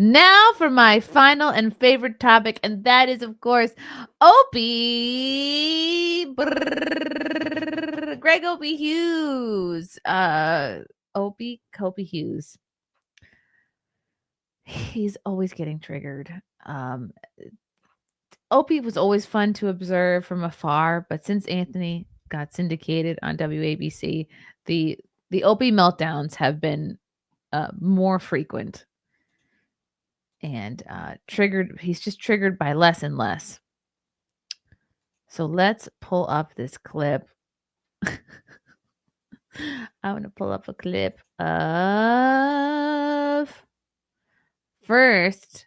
Now for my final and favorite topic, and that is, of course, Opie. Gregg Opie Hughes. Opie Hughes. He's always getting triggered. Opie was always fun to observe from afar, but since Anthony got syndicated on WABC, the Opie meltdowns have been more frequent and triggered. He's just triggered by less and less. So let's pull up this clip. I want to pull up a clip of first.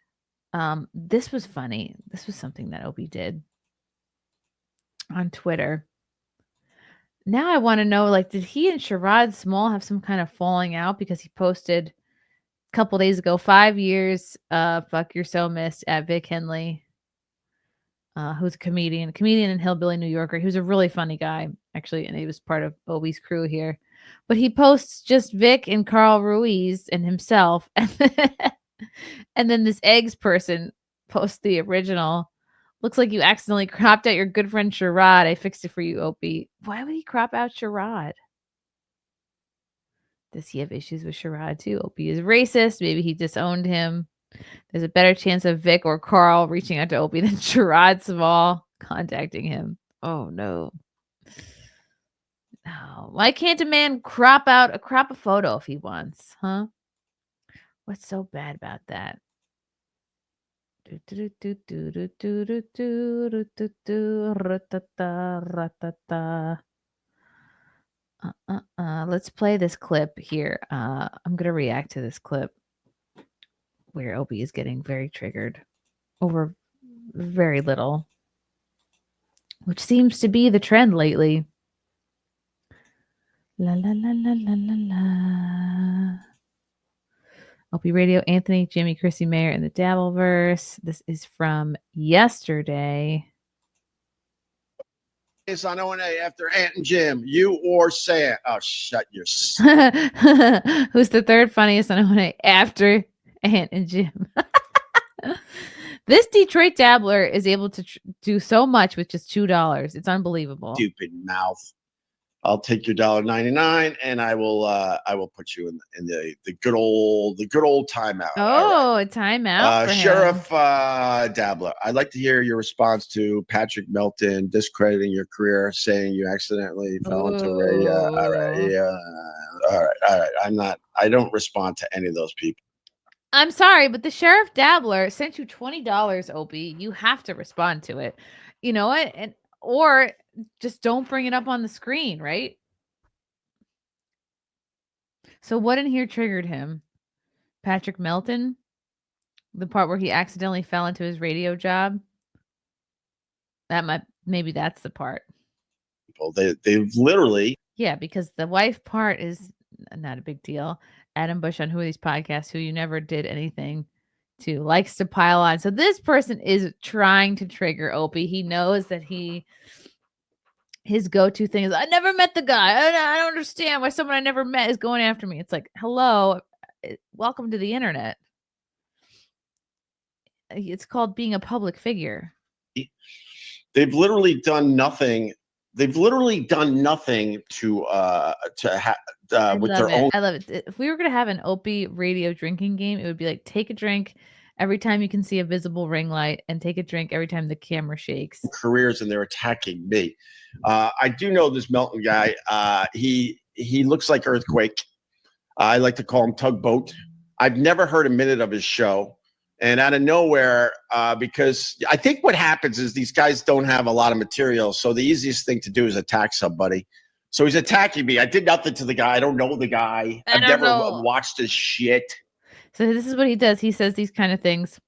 This was funny. This was something that Opie did on Twitter. Now I want to know, like, did he and Sherrod Small have some kind of falling out because he posted a couple days ago, 5 years, fuck, you're so missed at Vic Henley, who's a comedian and hillbilly New Yorker. He was a really funny guy, actually, and he was part of Opie's crew here. But he posts just Vic and Carl Ruiz and himself, and then this eggs person posts the original. Looks like you accidentally cropped out your good friend Sherrod. I fixed it for you, Opie. Why would he crop out Sherrod? Does he have issues with Sherrod too? Opie is racist. Maybe he disowned him. There's a better chance of Vic or Carl reaching out to Opie than Sherrod Small contacting him. Oh no. No. Why can't a man crop a photo if he wants? Huh? What's so bad about that? Let's play this clip here. I'm gonna react to this clip where Opie is getting very triggered over very little, which seems to be the trend lately. La la la la la la la. Opie Radio, Anthony, Jimmy, Chrissie Mayr, and the Dabbleverse. This is from yesterday. It's on O&A after Ant and Jim. You or Sam. Oh, shut your. Who's the third funniest on O&A after Ant and Jim? This Detroit dabbler is able to do so much with just $2. It's unbelievable. Stupid mouth. I'll take your $1.99 and I will put you in the good old timeout. Oh, right. A timeout. Sheriff Dabbler, I'd like to hear your response to Patrick Melton discrediting your career, saying you accidentally fell into a all right. I don't respond to any of those people. I'm sorry, but the Sheriff Dabbler sent you $20, Opie. You have to respond to it. You know what? Or just don't bring it up on the screen, right? So what in here triggered him? Patrick Melton? The part where he accidentally fell into his radio job? Maybe that's the part. They've literally. Yeah, because the wife part is not a big deal. Adam Bush on Who Are These Podcasts, who you never did anything to, likes to pile on. So this person is trying to trigger Opie. He knows that his go-to thing is, I never met the guy. I don't understand why someone I never met is going after me. It's like, hello, welcome to the internet. It's called being a public figure. They've literally done nothing. They've literally done nothing to with their own. I love it. If we were going to have an Opie radio drinking game, it would be like, take a drink every time you can see a visible ring light, and take a drink every time the camera shakes. Careers, and they're attacking me. I do know this Melton guy. He looks like Earthquake. I like to call him Tugboat. I've never heard a minute of his show. And out of nowhere, because I think what happens is these guys don't have a lot of material. So the easiest thing to do is attack somebody. So he's attacking me. I did nothing to the guy. I don't know the guy. I've never watched his shit. So this is what he does. He says these kind of things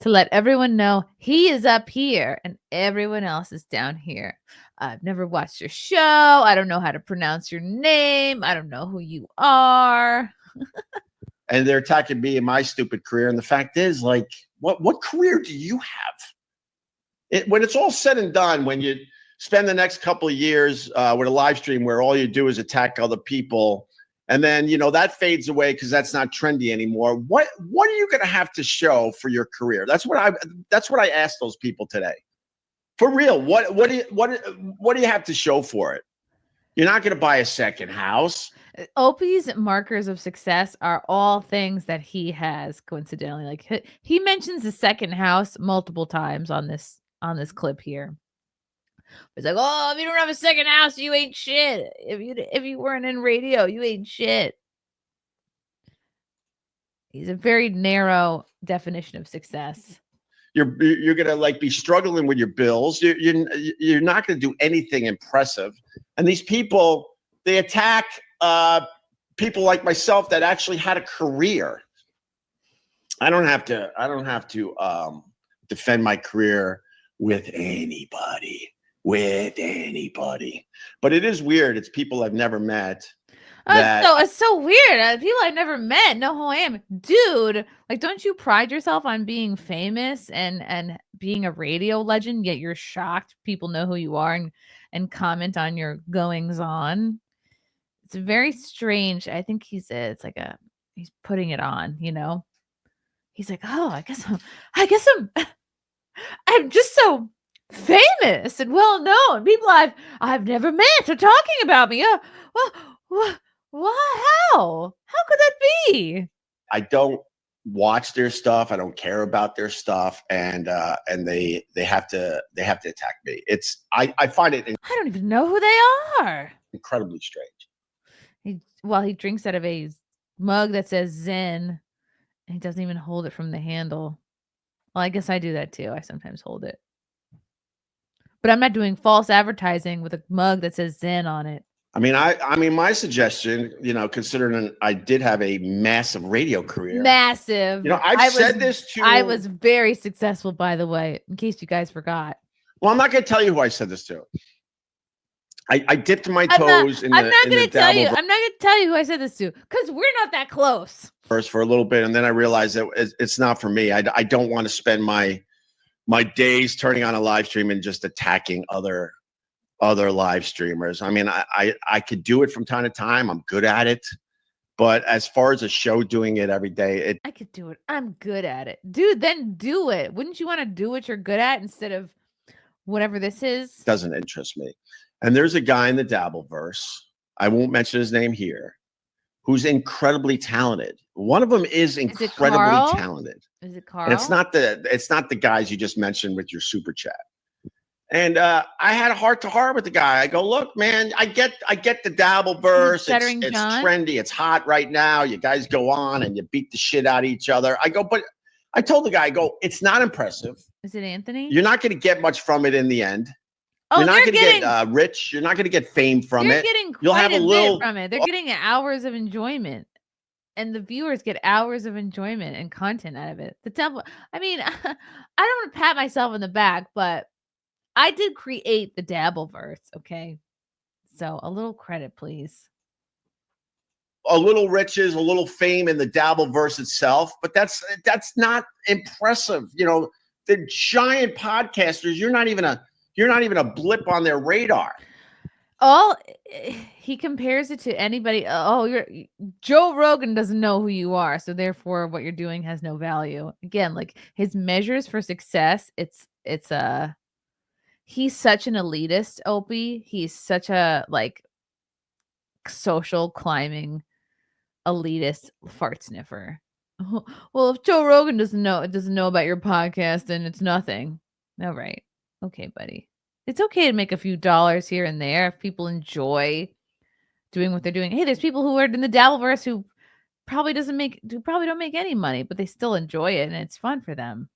to let everyone know he is up here and everyone else is down here. I've never watched your show. I don't know how to pronounce your name. I don't know who you are. And they're attacking me and my stupid career. And the fact is, like, what career do you have? When it's all said and done, when you spend the next couple of years with a live stream where all you do is attack other people And then, that fades away because that's not trendy anymore. What are you going to have to show for your career? That's what I asked those people today. For real, what do you have to show for it? You're not going to buy a second house. Opie's markers of success are all things that he has coincidentally. Like he mentions the second house multiple times on this clip here. It's like, oh, if you don't have a second house, you ain't shit. If you weren't in radio, you ain't shit. He's a very narrow definition of success. You're gonna be struggling with your bills. You're not gonna do anything impressive. And these people, they attack people like myself that actually had a career. I don't have to defend my career with anybody. But it is weird. It's people I've never met. It's so weird. People I've never met know who I am. Dude, like, don't you pride yourself on being famous and being a radio legend, yet you're shocked people know who you are and comment on your goings on? It's very strange. I think he's putting it on, He's like, oh, I guess I'm just so famous and well known. People I've never met are talking about me. How could that be? I don't watch their stuff. I don't care about their stuff, and they have to attack me. I find it. I don't even know who they are. Incredibly strange. He drinks out of a mug that says Zen, and he doesn't even hold it from the handle. Well, I guess I do that too. I sometimes hold it, but I'm not doing false advertising with a mug that says Zen on it. I mean, my suggestion, considering I did have a massive radio career. Massive. I've said this to. I was very successful, by the way, in case you guys forgot. Well, I'm not going to tell you who I said this to. I dipped my toes in the. I'm not going to tell you. I'm not going to tell you who I said this to because we're not that close. First, for a little bit, and then I realized that it's not for me. I don't want to spend my days turning on a live stream and just attacking other live streamers. I mean, I could do it from time to time. I'm good at it. But as far as a show, doing it every day, I could do it. I'm good at it. Dude, then do it. Wouldn't you want to do what you're good at instead of whatever this is? Doesn't interest me. And there's a guy in the Dabbleverse, I won't mention his name here, who's incredibly talented. One of them is incredibly talented. Is it Carl? And it's not the guys you just mentioned with your super chat. And I had a heart-to-heart with the guy. I go, look, man, I get the Dabbleverse. Stuttering John? It's trendy. It's hot right now. You guys go on and you beat the shit out of each other. I go, but I told the guy, it's not impressive. Is it Anthony? You're not going to get much from it in the end. You're not going to get rich. You're not going to get fame from it. You'll have a little from it. They're getting hours of enjoyment. And the viewers get hours of enjoyment and content out of it. I mean, I don't want to pat myself on the back, but I did create the Dabbleverse, okay? So a little credit, please. A little riches, a little fame in the Dabbleverse itself, but that's not impressive. The giant podcasters, you're not even a blip on their radar. He compares it to anybody. Joe Rogan doesn't know who you are, so therefore what you're doing has no value. Again, like his measures for success, he's such an elitist, Opie. He's such a social climbing elitist fart sniffer. Well, if Joe Rogan doesn't know about your podcast, then it's nothing. All right. Okay, buddy. It's okay to make a few dollars here and there if people enjoy doing what they're doing. Hey, there's people who are in the Dabbleverse who probably don't make any money, but they still enjoy it and it's fun for them.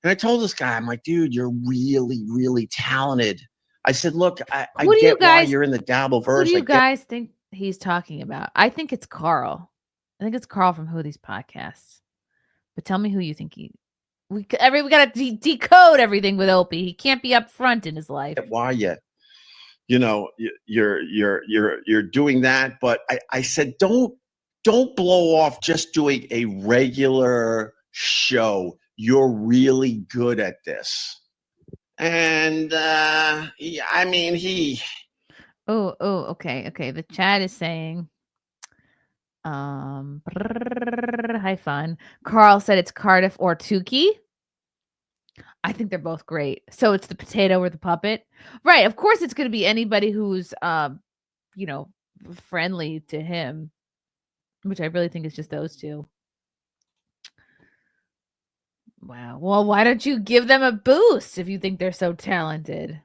And I told this guy, I'm like, dude, you're really, really talented. I said, look, I get why you're in the Dabbleverse. Who do you guys think he's talking about? I think it's Carl. I think it's Carl from Who These Podcasts. But tell me who you think we got to decode everything with Opie. He can't be up front in his life. Why yet? You're doing that, but I said don't blow off just doing a regular show. You're really good at this. And Oh, okay. The chat is saying, hi fun. Carl said it's Cardiff or Tukey. I think they're both great. So it's the potato or the puppet. Right. Of course it's going to be anybody who's, you know, friendly to him, which I really think is just those two. Wow. Well, why don't you give them a boost if you think they're so talented?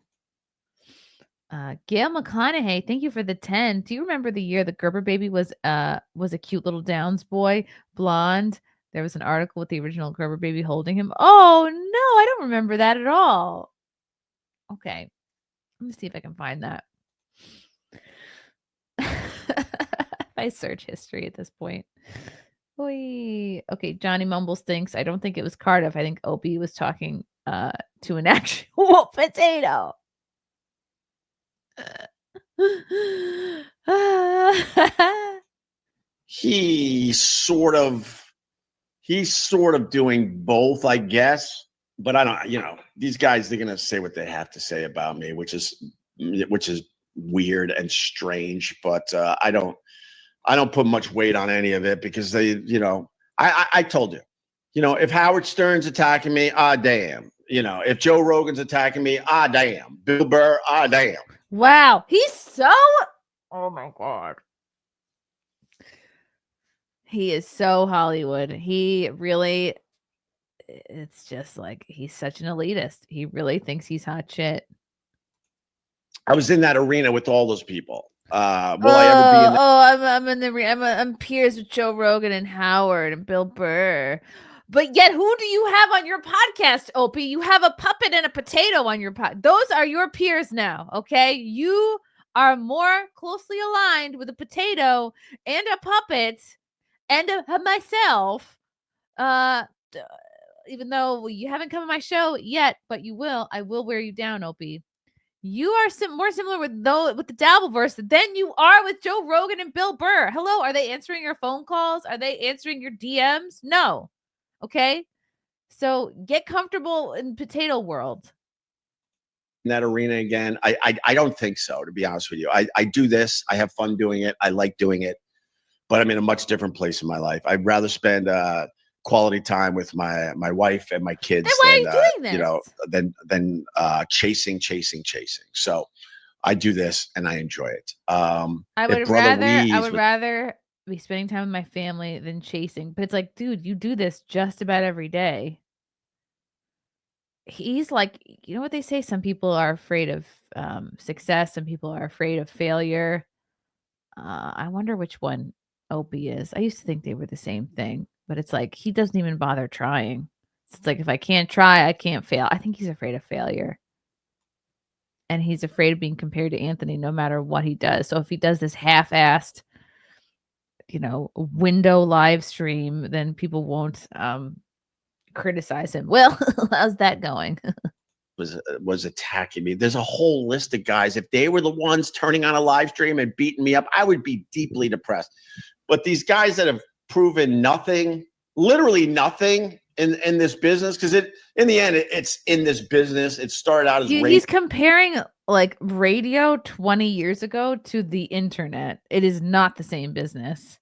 Gail McConaughey, thank you for the 10. Do you remember the year the Gerber baby was a cute little Downs boy, blonde? There was an article with the original Gerber baby holding him. Oh no, I don't remember that at all. Okay. Let me see if I can find that. I search history at this point. Oy. Okay, Johnny Mumbles thinks I don't think it was Cardiff. I think Opie was talking to an actual potato. He's sort of doing both, I guess. But I don't, these guys, they're gonna say what they have to say about me, which is weird and strange. But I don't put much weight on any of it because they, I told you, if Howard Stern's attacking me, damn. If Joe Rogan's attacking me, damn. Bill Burr, damn. Wow, he's so. Oh my God. He is so Hollywood. He really, it's just like he's such an elitist. He really thinks he's hot shit. I was in that arena with all those people. Will I ever be in that? I'm peers with Joe Rogan and Howard and Bill Burr. But yet, who do you have on your podcast, Opie? You have a puppet and a potato on your pod. Those are your peers now, okay? You are more closely aligned with a potato and a puppet and myself. Even though you haven't come on my show yet, but you will. I will wear you down, Opie. You are more similar with the Dabbleverse than you are with Joe Rogan and Bill Burr. Hello, are they answering your phone calls? Are they answering your DMs? No. Okay. So get comfortable in potato world. In that arena again, I don't think so, to be honest with you. I do this. I have fun doing it. I like doing it, but I'm in a much different place in my life. I'd rather spend quality time with my wife and my kids. Then why are you doing this? Than chasing. So I do this and I enjoy it. I would rather be spending time with my family than chasing. But it's like, dude, you do this just about every day. He's like, you know what they say? Some people are afraid of success. Some people are afraid of failure. I wonder which one Opie is. I used to think they were the same thing, but it's like he doesn't even bother trying. It's like if I can't try, I can't fail. I think he's afraid of failure. And he's afraid of being compared to Anthony no matter what he does. So if he does this half-assed, window live stream, then people won't criticize him. Well, how's that going? was attacking me. There's a whole list of guys. If they were the ones turning on a live stream and beating me up, I would be deeply depressed. But these guys that have proven nothing, literally nothing in this business, because in the end, it's in this business. It started out as radio. He's comparing like radio 20 years ago to the internet. It is not the same business.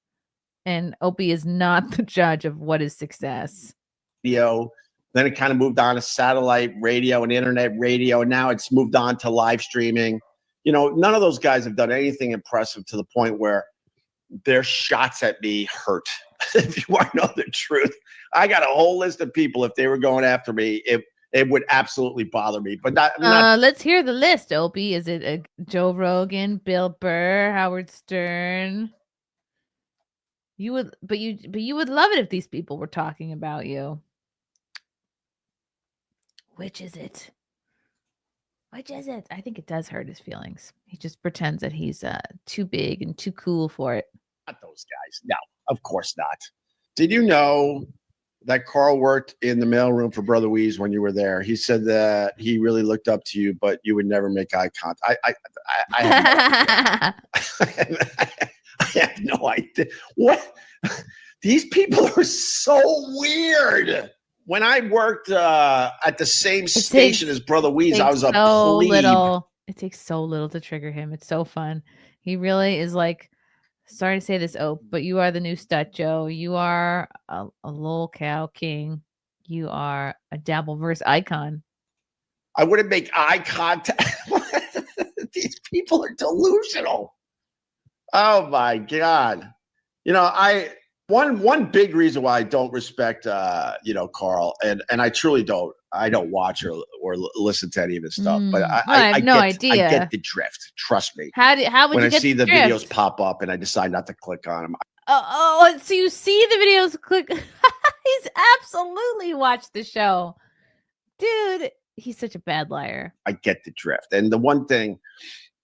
And Opie is not the judge of what is success. Then it kind of moved on to satellite radio and internet radio. And now it's moved on to live streaming. None of those guys have done anything impressive to the point where their shots at me hurt. If you want to know the truth, I got a whole list of people. If they were going after me, it would absolutely bother me. But let's hear the list, Opie. Is it Joe Rogan, Bill Burr, Howard Stern? You would love it if these people were talking about you. Which is it? I think it does hurt his feelings. He just pretends that he's too big and too cool for it. Not those guys. No, of course not. Did you know that Carl worked in the mailroom for Brother Weeze when you were there? He said that he really looked up to you, but you would never make eye contact. I have no idea. What? These people are so weird. When I worked at the same station as Brother Weeze, I was a plebe. It takes so little to trigger him. It's so fun. He really is like, sorry to say this, but you are the new Stut Joe. You are a Lolcow king. You are a Dabbleverse icon. I wouldn't make eye contact. These people are delusional. Oh my God. You know, one big reason why I don't respect Carl, and I truly don't. I don't watch or listen to any of his stuff, but I have no idea. I get the drift. Trust me. How would when you get I see the drift? videos pop up and I decide not to click on them? Oh, so you see the videos, click. He's absolutely watched the show, dude. He's such a bad liar. I get the drift, and the one thing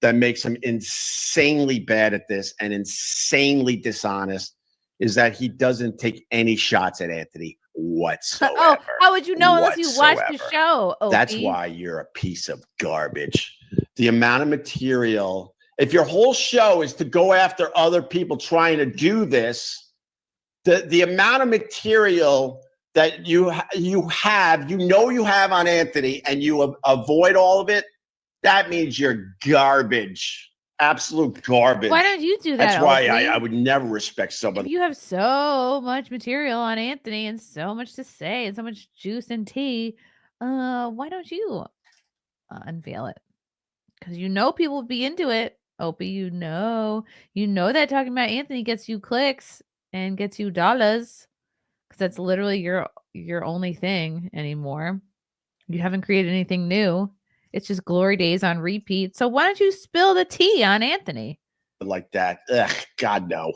that makes him insanely bad at this and insanely dishonest is that he doesn't take any shots at Anthony whatsoever. Oh, how would you know unless you watch the show? Opie? That's why you're a piece of garbage. The amount of material, if your whole show is to go after other people trying to do this, the amount of material that you have on Anthony, and you avoid all of it, that means you're garbage. Absolute garbage. Why don't you do that? That's why I would never respect somebody. You have so much material on Anthony and so much to say and so much juice and tea. Why don't you unveil it? Because people will be into it. Opie, you know that talking about Anthony gets you clicks and gets you dollars, because that's literally your only thing anymore. You haven't created anything new. It's just glory days on repeat. So why don't you spill the tea on Anthony? Like that. Ugh, God, no.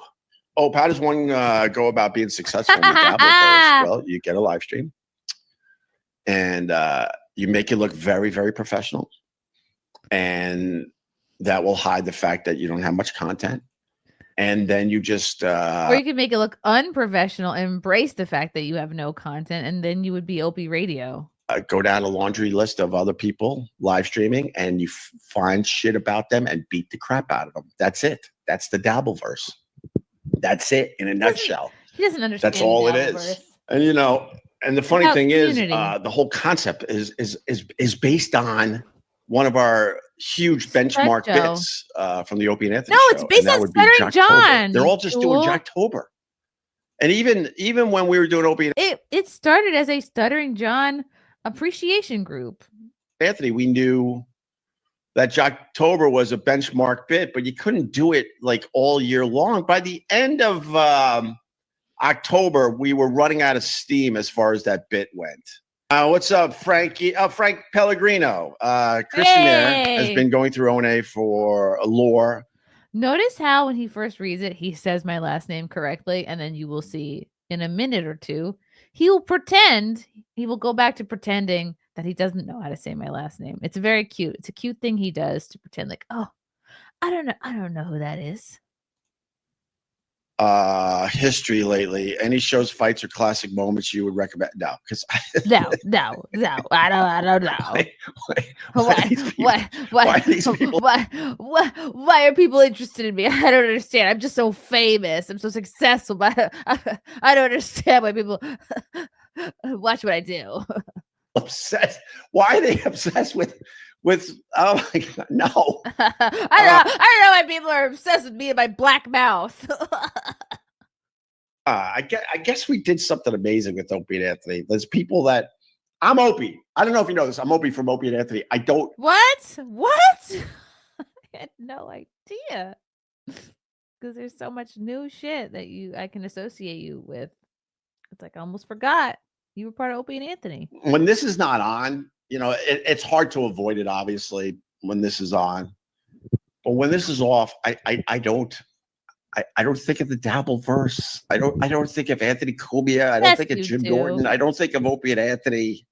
Oh, how does one go about being successful in the Dabbleverse? Well, you get a live stream and you make it look very, very professional. And that will hide the fact that you don't have much content. And then you just or you can make it look unprofessional and embrace the fact that you have no content, and then you would be Opie Radio. Go down a laundry list of other people live streaming, and you find shit about them and beat the crap out of them. That's it. That's the Dabbleverse. That's it in a nutshell. He doesn't understand. That's all it is. And and the funny thing is, the whole concept is based on one of our huge benchmark bits from the Opie and Anthony show. No, it's based on Stuttering John. They're all just doing Jacktober. And even when we were doing Opie, it started as a Stuttering John appreciation group. Anthony, we knew that Jacktober was a benchmark bit, but you couldn't do it like all year long. By the end of October, we were running out of steam as far as that bit went. What's up, Frankie? Frank Pellegrino. Chrissie Mayr has been going through O&A for lore. Notice how when he first reads it, he says my last name correctly, and then you will see in a minute or two, he will go back to pretending that he doesn't know how to say my last name. It's very cute. It's a cute thing he does to pretend like, oh, I don't know who that is. History lately. Any shows, fights, or classic moments you would recommend? No, because no, I don't know. Why are people interested in me? I don't understand. I'm just so famous. I'm so successful. But I don't understand why people watch what I do. Obsessed? Why are they obsessed with? Oh my God, no. I don't know why people are obsessed with me and my black mouth. I guess we did something amazing with Opie and Anthony. There's people that I'm Opie. I don't know if you know this. I'm Opie from Opie and Anthony. I don't. What? I had no idea. Because there's so much new shit that I can associate you with. It's like I almost forgot you were part of Opie and Anthony. When this is not on, it's hard to avoid it, obviously, when this is on. But when this is off, I don't think of the Dabbleverse. I don't think of Anthony Cumia. I don't think of Jim Norton. I don't think of Opie and Anthony.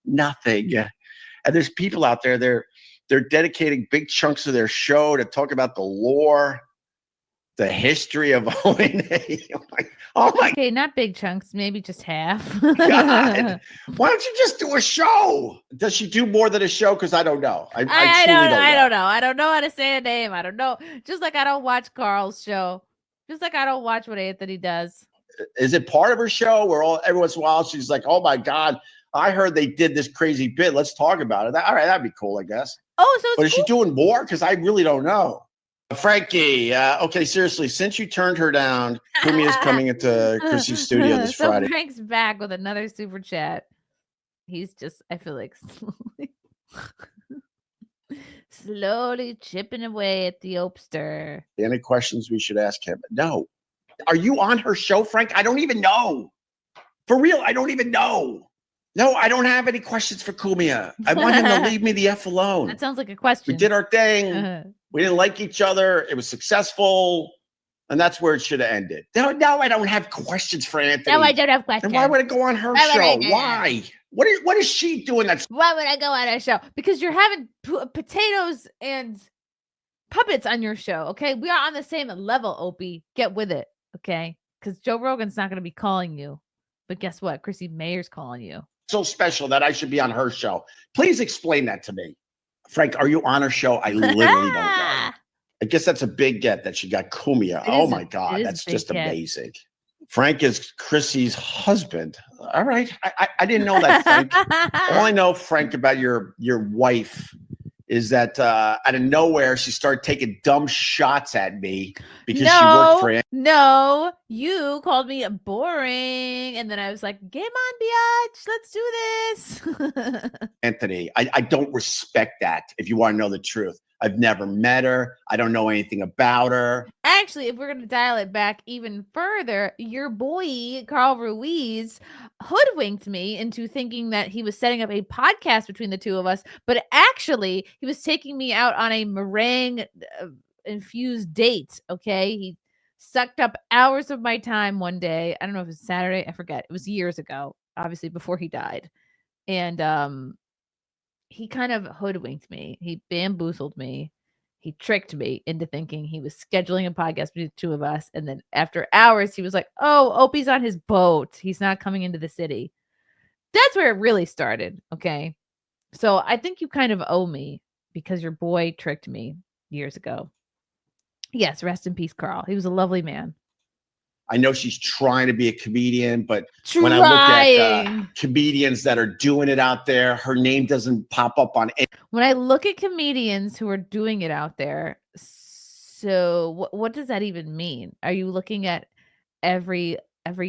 Nothing. And there's people out there, they're dedicating big chunks of their show to talk about the lore, the history of O&A. Oh my. Okay, not big chunks, maybe just half. God. Why don't you just do a show? Does she do more than a show? Because I don't know. I don't know. I don't know how to say a name. I don't know. Just like I don't watch Carl's show. Just like I don't watch what Anthony does. Is it part of her show where every once in a while she's like, oh my God, I heard they did this crazy bit. Let's talk about it. All right, that'd be cool, I guess. Oh, so it's But is cool? she doing more? Because I really don't know. Frankie, okay, seriously, since you turned her down, Cumia is coming into Chrissie's studio this Friday. So Frank's back with another super chat. He's just, I feel like, slowly chipping away at the Opester. Any questions we should ask him? No. Are you on her show, Frank? I don't even know. For real, I don't even know. No, I don't have any questions for Cumia. I want him to leave me the F alone. That sounds like a question. We did our thing. We didn't like each other. It was successful. And that's where it should have ended. No, I don't have questions for Anthony. No, I don't have questions. And why would I go on her show? Why? What is she doing? Why would I go on her show? Because you're having potatoes and puppets on your show, okay? We are on the same level, Opie. Get with it, okay? Because Joe Rogan's not going to be calling you. But guess what? Chrissie Mayr's calling you. So special that I should be on her show. Please explain that to me. Frank, are you on her show? I literally don't know. I guess that's a big get that she got Cumia. Oh my God, that's just amazing. Frank is Chrissie's husband. All right. I didn't know that, Frank. All I know, Frank, about your wife is that out of nowhere, she started taking dumb shots at me because she worked for Anthony. No, you called me boring. And then I was like, game on, biatch. Let's do this. Anthony, I don't respect that, if you want to know the truth. I've never met her. I don't know anything about her. Actually, if we're going to dial it back even further, your boy, Carl Ruiz, hoodwinked me into thinking that he was setting up a podcast between the two of us. But actually, he was taking me out on a meringue infused date. Okay. He sucked up hours of my time one day. I don't know if it was Saturday. I forget. It was years ago, obviously before he died. And, he kind of hoodwinked me. He bamboozled me. He tricked me into thinking he was scheduling a podcast between the two of us. And then after hours, he was like, oh, Opie's on his boat. He's not coming into the city. That's where it really started. Okay. So I think you kind of owe me because your boy tricked me years ago. Yes. Rest in peace, Carl. He was a lovely man. I know she's trying to be a comedian, but when I look at comedians that are doing it out there, her name doesn't pop up on it. When I look at comedians who are doing it out there, so what does that even mean? Are you looking at every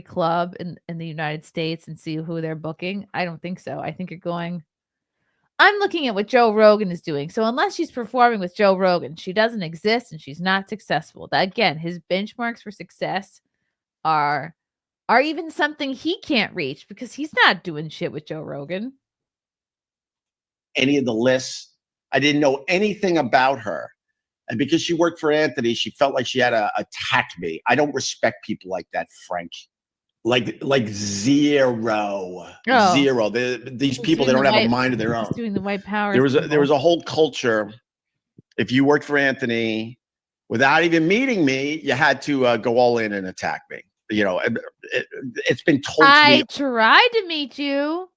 club in the United States and see who they're booking? I don't think so. I think you're going, I'm looking at what Joe Rogan is doing. So unless she's performing with Joe Rogan, she doesn't exist and she's not successful. That, again, his benchmarks for success are even something he can't reach because he's not doing shit with Joe Rogan. Any of the lists, I didn't know anything about her. And because she worked for Anthony, she felt like she had to attack me. I don't respect people like that, Frank. Like zero. These people, they don't have a mind of their own. Doing the white power. There was a whole culture. If you worked for Anthony, without even meeting me, you had to go all in and attack me. You know, it's been told to me. I tried to meet you.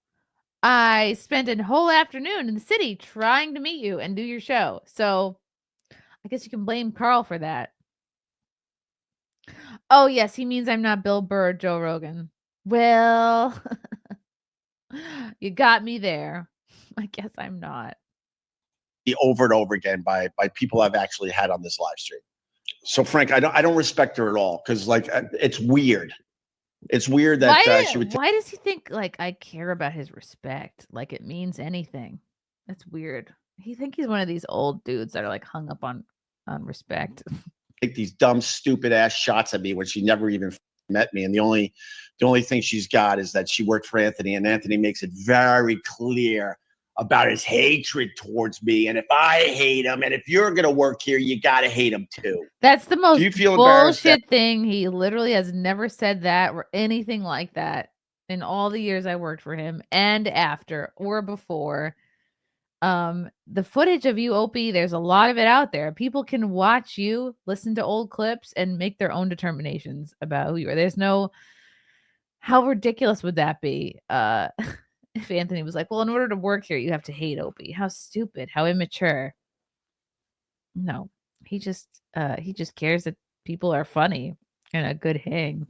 I spent a whole afternoon in the city trying to meet you and do your show. So I guess you can blame Carl for that. Oh, yes. He means I'm not Bill Burr, Joe Rogan. Well, you got me there. I guess I'm not. Over and over again by people I've actually had on this live stream. So Frank, I don't respect her at all because like it's weird. It's weird that she would. Why does he think like I care about his respect? Like it means anything? That's weird. He think he's one of these old dudes that are like hung up on respect. Take these dumb, stupid ass shots at me when she never even met me, and the only thing she's got is that she worked for Anthony, and Anthony makes it very clear about his hatred towards me. And if I hate him, and if you're going to work here, you got to hate him too. That's the most bullshit thing. He literally has never said that or anything like that in all the years I worked for him and after or before. The footage of you, Opie, there's a lot of it out there. People can watch you, listen to old clips and make their own determinations about who you are. There's no, how ridiculous would that be? If Anthony was like, well, in order to work here, you have to hate Opie. How stupid, how immature. No, he just cares that people are funny and a good hang.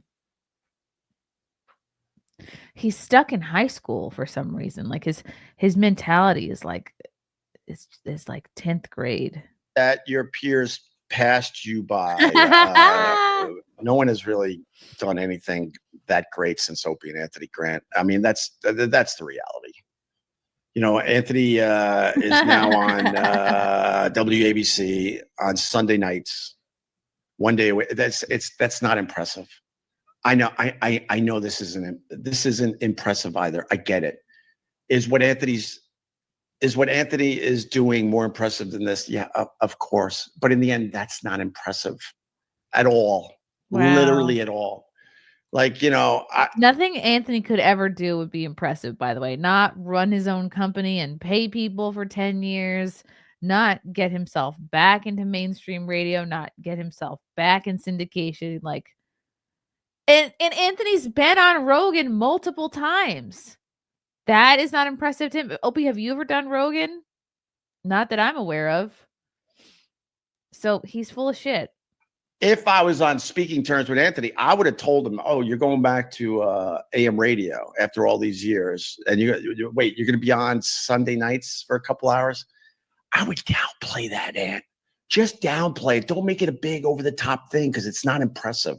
He's stuck in high school for some reason. Like his mentality is like it's like 10th grade. That your peers passed you by. No one has really done anything that great since Opie and Anthony Grant. I mean, that's the reality. You know, Anthony is now on WABC on Sunday nights, one day away. That's not impressive. I know. I know this isn't impressive either. I get it. Is what Anthony is doing more impressive than this? Yeah, of course. But in the end, that's not impressive at all. Wow. Literally at all. Like, you know, nothing Anthony could ever do would be impressive, by the way. Not run his own company and pay people for 10 years, not get himself back into mainstream radio, not get himself back in syndication. Like, and Anthony's been on Rogan multiple times. That is not impressive to him. Opie, have you ever done Rogan? Not that I'm aware of. So he's full of shit. If I was on speaking terms with Anthony, I would have told him, "Oh, you're going back to AM radio after all these years, and you wait, you're going to be on Sunday nights for a couple hours." I would downplay that, Ant. Just downplay it. Don't make it a big over the top thing because it's not impressive.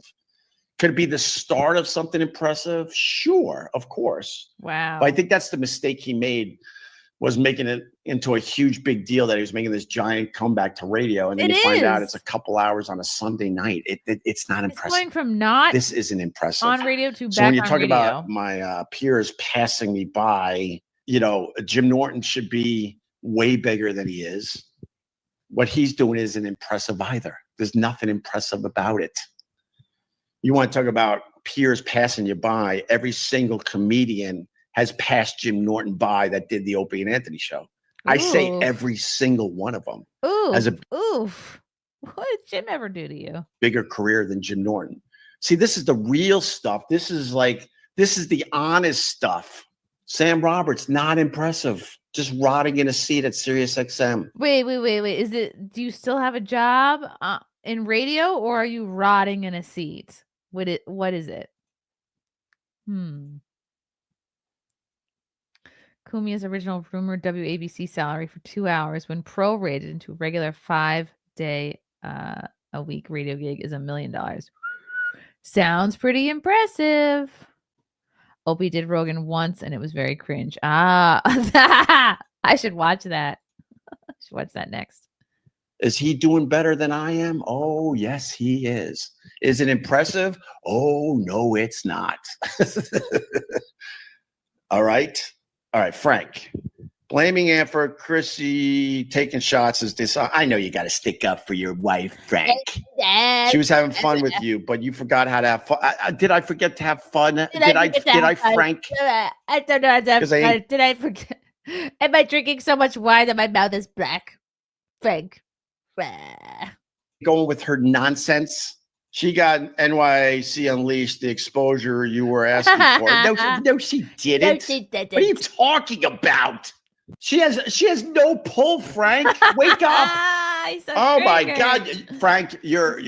Could it be the start of something impressive? Sure, of course. Wow. But I think that's the mistake he made, was making it into a huge big deal that he was making this giant comeback to radio. And then you find out it's a couple hours on a Sunday night. It's not impressive. It's going from not this isn't impressive on radio to back on radio. So when you talk about my peers passing me by, you know, Jim Norton should be way bigger than he is. What he's doing isn't impressive either. There's nothing impressive about it. You want to talk about peers passing you by? Every single comedian has passed Jim Norton by that did the Opie and Anthony show. Ooh. I say every single one of them. Oof. What did Jim ever do to you? Bigger career than Jim Norton. See, this is the real stuff. This is the honest stuff. Sam Roberts, not impressive. Just rotting in a seat at Sirius XM. Wait. Do you still have a job in radio, or are you rotting in a seat? What is it? Cumia's original rumored WABC salary for 2 hours, when prorated into a regular 5-day a week radio gig, is $1 million. Sounds pretty impressive. Opie did Rogan once and it was very cringe. I should watch that. I should watch that next. Is he doing better than I am? Oh, yes, he is. Is it impressive? Oh, no, it's not. All right, Frank. Blaming Ant for Chrissie taking shots is this. I know you got to stick up for your wife, Frank. She was having fun with you, but you forgot how to have fun. Did I forget to have fun? Did I, Frank? I don't know. Did I forget? Am I drinking so much wine that my mouth is black? Frank. Going with her nonsense. She got NYC Unleashed, the exposure you were asking for. No, she didn't. What are you talking about? She has no pull, Frank. Wake up. Oh my God, Frank, you're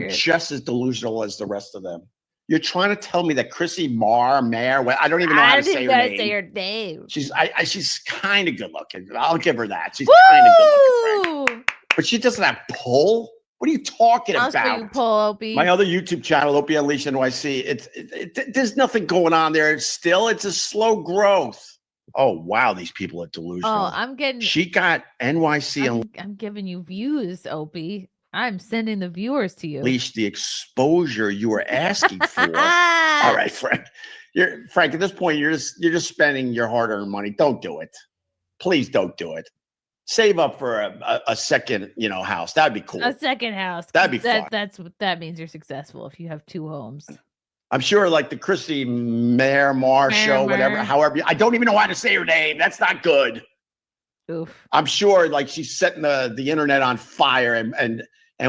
just as delusional as the rest of them. You're trying to tell me that Chrissie Mayr, I don't even know how to say her name. She's kind of good looking. I'll give her that. She's kind of good looking, Frank. But she doesn't have pull. What are you talking about? Pull, Opie. My other YouTube channel, Opie Unleashed NYC. There's nothing going on there. It's a slow growth. Oh wow, these people are delusional. Oh, She got NYC. I'm giving you views, Opie. I'm sending the viewers to you. Unleash the exposure you were asking for. All right, Frank. Frank. At this point, you're just spending your hard-earned money. Don't do it. Please don't do it. Save up for a second, house. That'd be cool. A second house. That'd be fun. That means you're successful if you have 2 homes. I'm sure, like the Chrissie Mayr show, whatever. However, I don't even know how to say her name. That's not good. Oof. I'm sure, like she's setting the internet on fire and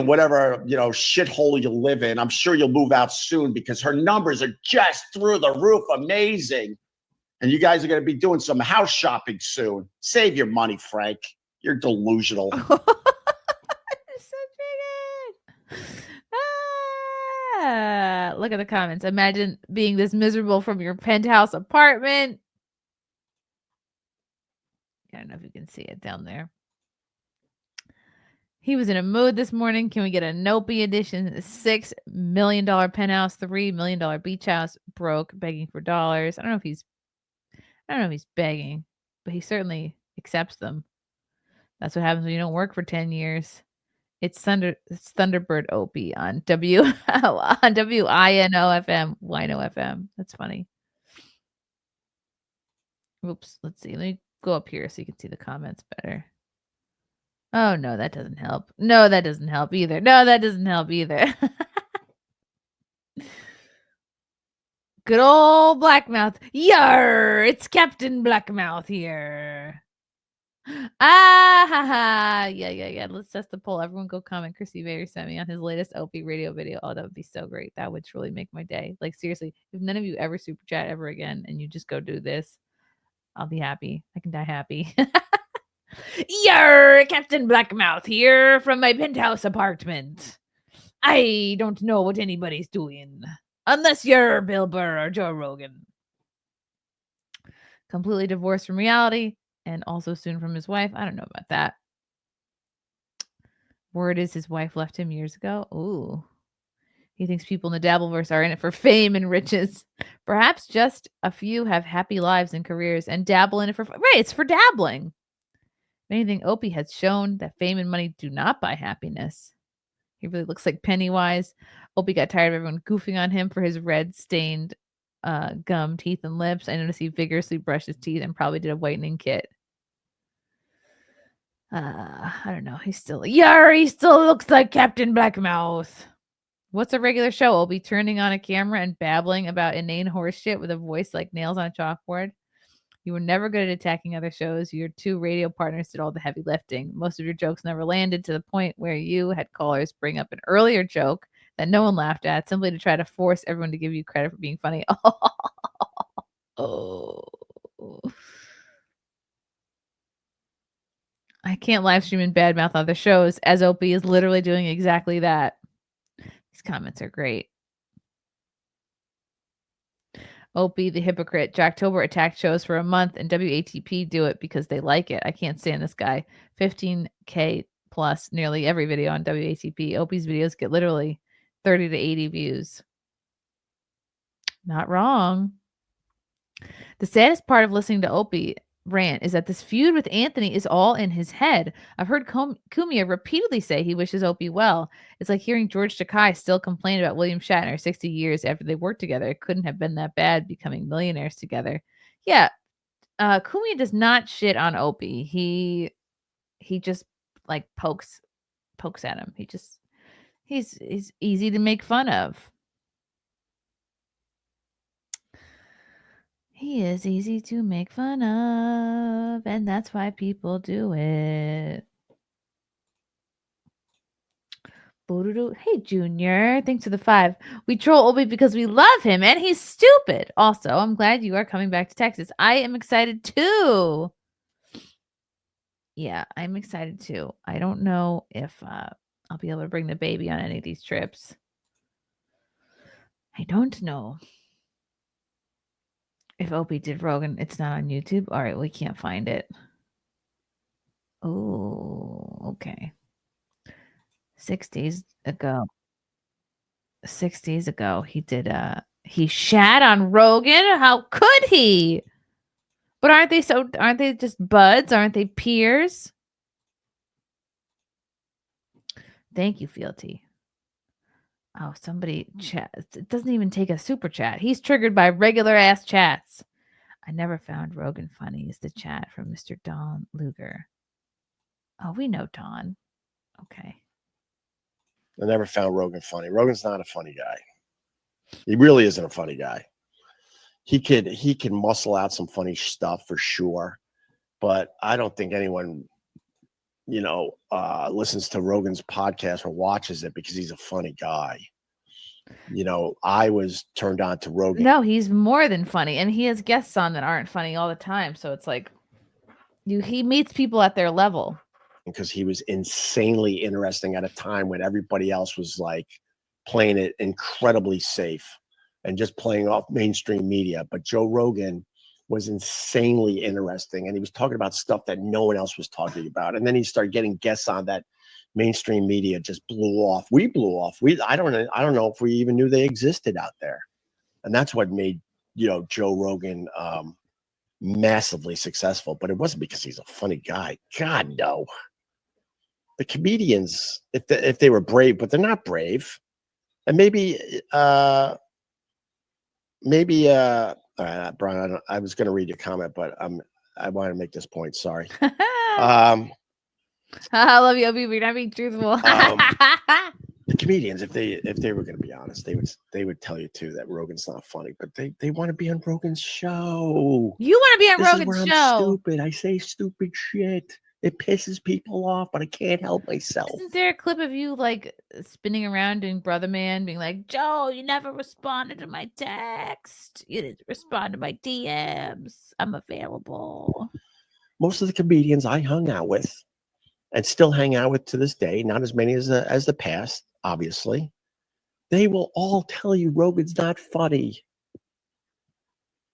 whatever shithole you live in. I'm sure you'll move out soon because her numbers are just through the roof, amazing. And you guys are going to be doing some house shopping soon. Save your money, Frank. You're delusional. So triggered. Look at the comments. Imagine being this miserable from your penthouse apartment. I don't know if you can see it down there. He was in a mood this morning. Can we get a Nopey edition? $6 million penthouse, $3 million beach house, broke, begging for dollars. I don't know if he's begging, but he certainly accepts them. That's what happens when you don't work for 10 years. It's Thunderbird Opie on WINO FM. Wino FM. That's funny. Oops. Let's see. Let me go up here so you can see the comments better. Oh, no, that doesn't help. No, that doesn't help either. No, that doesn't help either. Good old Blackmouth. Yar! It's Captain Blackmouth here. Ah, ha, ha. Yeah. Let's test the poll. Everyone go comment. Chrissie Mayr sent me on his latest Opie radio video. Oh, that would be so great. That would really make my day. Like, seriously, if none of you ever super chat ever again and you just go do this, I'll be happy. I can die happy. Yar, Captain Blackmouth here from my penthouse apartment. I don't know what anybody's doing. Unless you're Bill Burr or Joe Rogan. Completely divorced from reality and also soon from his wife. I don't know about that. Word is his wife left him years ago. Ooh. He thinks people in the Dabbleverse are in it for fame and riches. Perhaps just a few have happy lives and careers and dabble in it for... Right, it's for dabbling. If anything, Opie has shown that fame and money do not buy happiness. He really looks like Pennywise. Opie got tired of everyone goofing on him for his red-stained gum, teeth, and lips. I noticed he vigorously brushed his teeth and probably did a whitening kit. I don't know. He still looks like Captain Blackmouth. What's a regular show? Opie turning on a camera and babbling about inane horse shit with a voice like nails on a chalkboard. You were never good at attacking other shows. Your two radio partners did all the heavy lifting. Most of your jokes never landed to the point where you had callers bring up an earlier joke that no one laughed at simply to try to force everyone to give you credit for being funny. Oh. I can't live stream and badmouth other shows, as Opie is literally doing exactly that. These comments are great. Opie, the hypocrite. Jocktober attacked shows for a month, and WATP do it because they like it. I can't stand this guy. 15K plus nearly every video on WATP. Opie's videos get literally 30 to 80 views. Not wrong. The saddest part of listening to Opie rant is that this feud with Anthony is all in his head. I've heard Cumia repeatedly say he wishes Opie well. It's like hearing George Takei still complain about William Shatner 60 years after they worked together. It couldn't have been that bad becoming millionaires together. Yeah, Cumia does not shit on Opie. He just like pokes at him. He's easy to make fun of. He is easy to make fun of, and that's why people do it. Hey, Junior. Thanks for the 5. We troll Opie because we love him, and he's stupid. Also, I'm glad you are coming back to Texas. I am excited, too. Yeah, I'm excited, too. I don't know if I'll be able to bring the baby on any of these trips. I don't know. If Opie did Rogan, it's not on YouTube. All right, we can't find it. Oh, okay. 6 days ago, he did he shat on Rogan. How could he? But aren't they just buds? Aren't they peers? Thank you, Fealty. Oh, somebody chat. It doesn't even take a super chat. He's triggered by regular ass chats. I never found Rogan funny is the chat from Mr. Don Luger. Oh, we know Don. Okay. I never found Rogan funny. Rogan's not a funny guy. He really isn't a funny guy. He can muscle out some funny stuff for sure, but I don't think anyone, listens to Rogan's podcast or watches it because he's a funny guy. I was turned on to Rogan. No, he's more than funny, and he has guests on that aren't funny all the time. So it's like he meets people at their level. Because he was insanely interesting at a time when everybody else was like playing it incredibly safe and just playing off mainstream media. But Joe Rogan was insanely interesting, and he was talking about stuff that no one else was talking about. And then he started getting guests on that mainstream media just blew off. We blew off. I don't know if we even knew they existed out there. And that's what made, Joe Rogan massively successful. But it wasn't because he's a funny guy. God, no. The comedians, if they were brave, but they're not brave. And maybe all right, Brian, I was going to read your comment, but I want to make this point. Sorry. I love you, Opie. We're not being truthful. The comedians, if they were going to be honest, they would tell you too that Rogan's not funny, but they want to be on Rogan's show. You want to be on This is Rogan's where show? I'm stupid. I say stupid shit. It pisses people off, but I can't help myself. Isn't there a clip of you like spinning around doing Brother Man, being like, Joe, you never responded to my text. You didn't respond to my DMs. I'm available. Most of the comedians I hung out with and still hang out with to this day, not as many as the past, obviously, they will all tell you Rogan's not funny.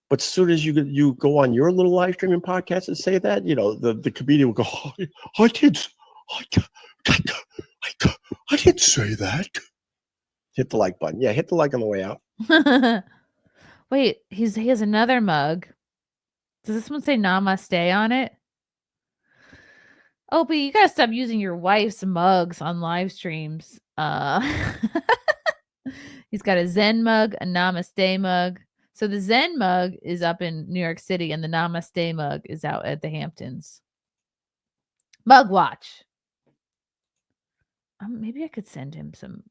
But as soon as you go on your little live streaming podcast and say that, the comedian will go, I didn't say that. Hit the like button. Yeah, hit the like on the way out. Wait, he has another mug. Does this one say namaste on it? Opie, you gotta stop using your wife's mugs on live streams. He's got a Zen mug, a namaste mug. So the Zen mug is up in New York City, and the namaste mug is out at the Hamptons. Mug watch. Maybe I could send him some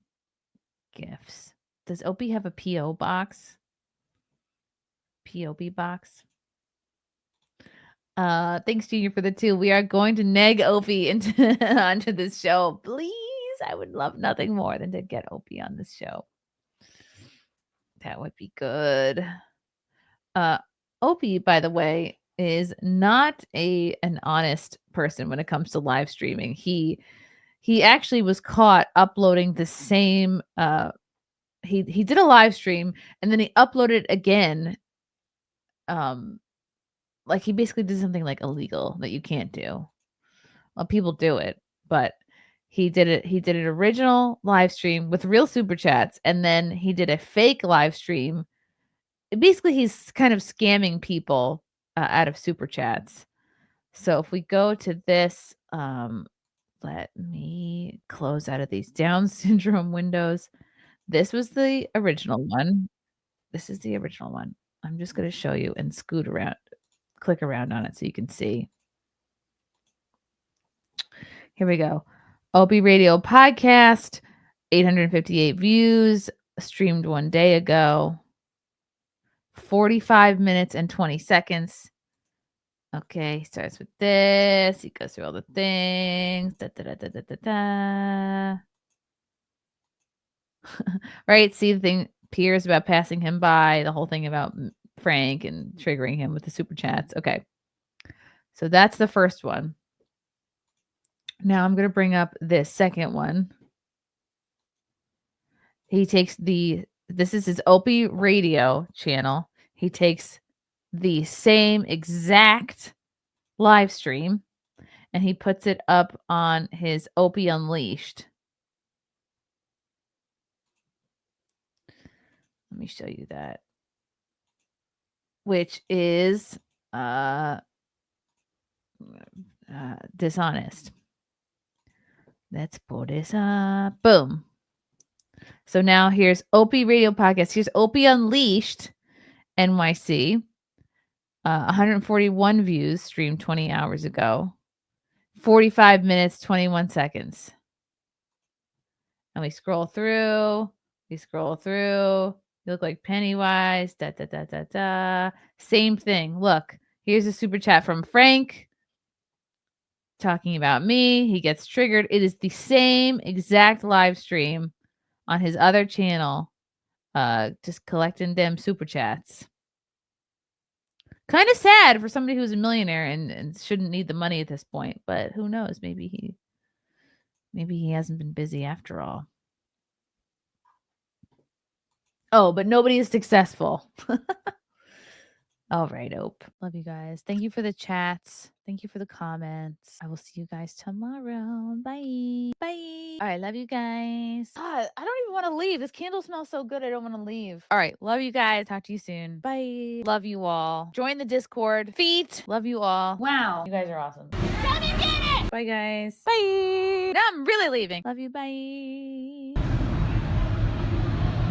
gifts. Does Opie have a P.O. box? P.O.B. box? Thanks, Junior, for the 2. We are going to neg Opie onto this show. Please. I would love nothing more than to get Opie on this show. That would be good. Opie, by the way, is not an honest person when it comes to live streaming. He actually was caught uploading the same he did a live stream and then he uploaded again. Like he basically did something like illegal that you can't do. Well, people do it, but he did it. He did an original live stream with real super chats, and then he did a fake live stream. Basically, he's kind of scamming people out of super chats. So if we go to this, let me close out of these Down syndrome windows. This was the original one. This is the original one. I'm just going to show you and scoot around, click around on it so you can see. Here we go. Opie Radio podcast, 858 views, streamed 1 day ago. 45 minutes and 20 seconds. Okay, starts with this. He goes through all the things. Da, da, da, da, da, da, da. Right? See the thing, Piers about passing him by, the whole thing about Frank and triggering him with the super chats. Okay. So that's the first one. Now I'm going to bring up this second one. He takes this is his Opie Radio channel. He takes the same exact live stream and he puts it up on his Opie Unleashed. Let me show you that. Which is dishonest. Let's pull this up. Boom. So now here's Opie Radio Podcast. Here's Opie Unleashed NYC. 141 views streamed 20 hours ago. 45 minutes, 21 seconds. And we scroll through. You look like Pennywise. Da, da, da, da, da. Same thing. Look, here's a super chat from Frank talking about me. He gets triggered. It is the same exact live stream on his other channel. Just collecting them super chats. Kind of sad for somebody who's a millionaire and shouldn't need the money at this point, but who knows? Maybe he hasn't been busy after all. Oh, but nobody is successful. All right, Ope. Love you guys. Thank you for the chats. Thank you for the comments. I will see you guys tomorrow. Bye. Bye. All right, love you guys. God, I don't even want to leave. This candle smells so good. I don't want to leave. All right, love you guys. Talk to you soon. Bye. Love you all. Join the Discord. Feet. Love you all. Wow. You guys are awesome. Come and get it. Bye, guys. Bye. Now I'm really leaving. Love you. Bye.